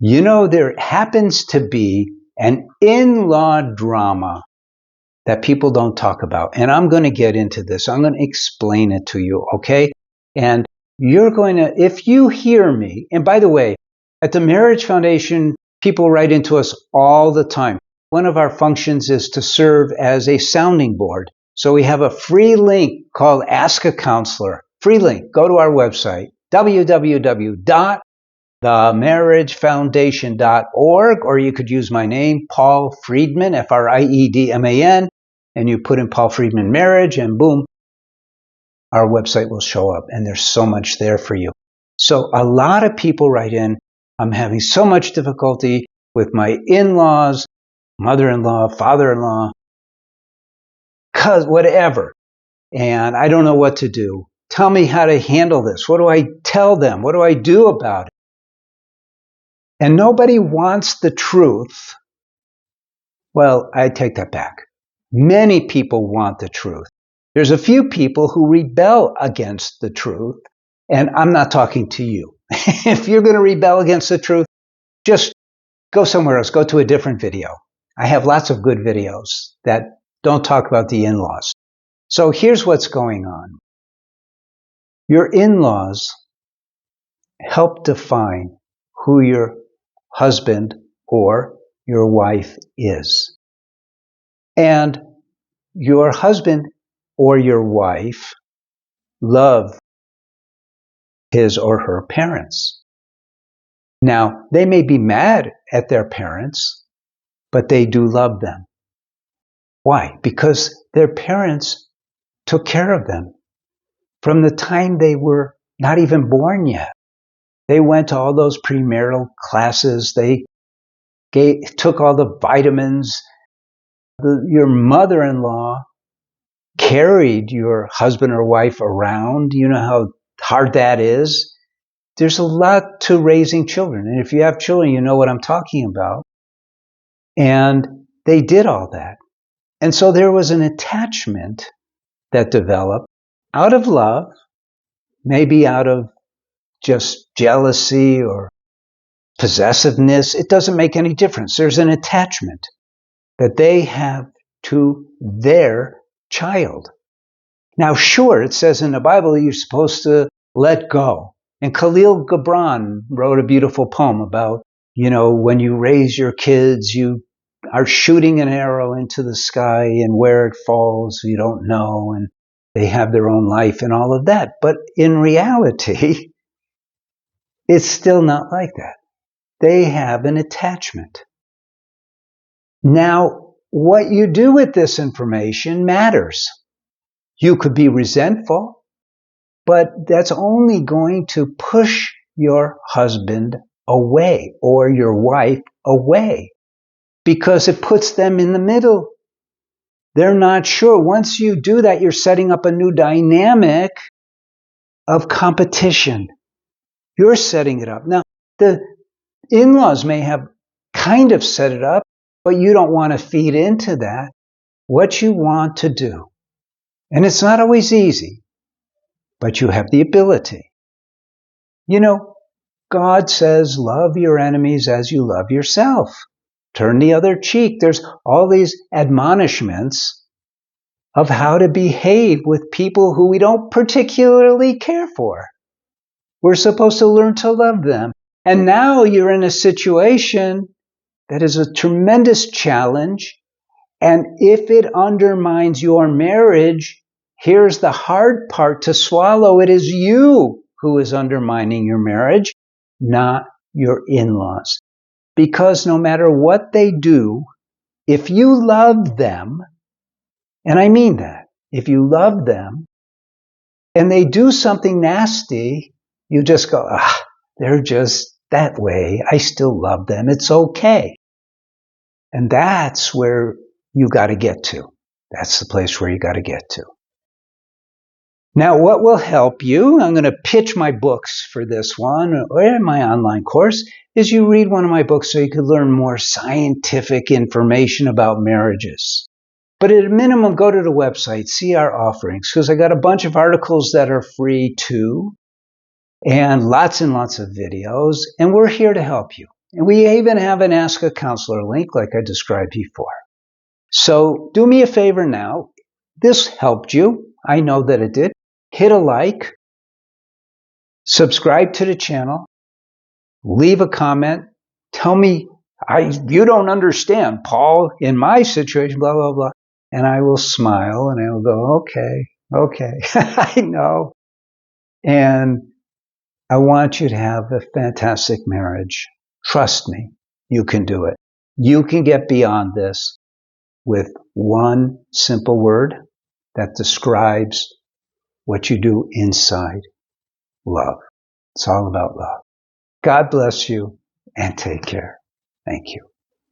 You know, there happens to be an in-law drama that people don't talk about. And I'm going to get into this. I'm going to explain it to you, okay? And you're going to, if you hear me, and by the way, at the Marriage Foundation, people write into us all the time. One of our functions is to serve as a sounding board. So we have a free link called Ask a Counselor. Free link. Go to our website, www.themarriagefoundation.org, or you could use my name, Paul Friedman, Friedman, and you put in Paul Friedman Marriage, and boom, our website will show up, and there's so much there for you. So a lot of people write in, I'm having so much difficulty with my in-laws, mother-in-law, father-in-law, whatever, and I don't know what to do. Tell me how to handle this. What do I tell them? What do I do about it? And nobody wants the truth. Well, I take that back. Many people want the truth. There's a few people who rebel against the truth, and I'm not talking to you. If you're going to rebel against the truth, just go somewhere else. Go to a different video. I have lots of good videos that don't talk about the in-laws. So here's what's going on. Your in-laws help define who your husband or your wife is. And your husband or your wife love his or her parents. Now, they may be mad at their parents, but they do love them. Why? Because their parents took care of them from the time they were not even born yet. They went to all those premarital classes. They took all the vitamins. Your mother-in-law carried your husband or wife around. You know how hard that is. There's a lot to raising children. And if you have children, you know what I'm talking about. And they did all that. And so there was an attachment that developed out of love, maybe out of just jealousy or possessiveness. It doesn't make any difference. There's an attachment that they have to their child. Now, sure, it says in the Bible you're supposed to let go. And Khalil Gibran wrote a beautiful poem about, when you raise your kids, you are shooting an arrow into the sky, and where it falls, you don't know, and they have their own life and all of that. But in reality, it's still not like that. They have an attachment. Now, what you do with this information matters. You could be resentful, but that's only going to push your husband away or your wife away because it puts them in the middle. They're not sure. Once you do that, you're setting up a new dynamic of competition. You're setting it up. Now, the in-laws may have kind of set it up, but you don't want to feed into that. What you want to do, and it's not always easy, but you have the ability. God says, love your enemies as you love yourself. Turn the other cheek. There's all these admonishments of how to behave with people who we don't particularly care for. We're supposed to learn to love them. And now you're in a situation that is a tremendous challenge. And if it undermines your marriage, here's the hard part to swallow. It is you who is undermining your marriage, not your in-laws. Because no matter what they do, if you love them, and I mean that, if you love them, and they do something nasty, you just go, they're just that way. I still love them. It's okay. And that's where you got to get to. That's the place where you got to get to. Now, what will help you, I'm going to pitch my books for this one, or my online course, is you read one of my books so you can learn more scientific information about marriages. But at a minimum, go to the website, see our offerings, because I got a bunch of articles that are free too, and lots of videos, and we're here to help you. And we even have an Ask a Counselor link like I described before. So do me a favor now. This helped you. I know that it did. Hit a like, subscribe to the channel, leave a comment, tell me you don't understand, Paul, in my situation, blah, blah, blah. And I will smile and I will go, okay, I know. And I want you to have a fantastic marriage. Trust me, you can do it. You can get beyond this with one simple word that describes what you do inside: love. It's all about love. God bless you and take care. Thank you.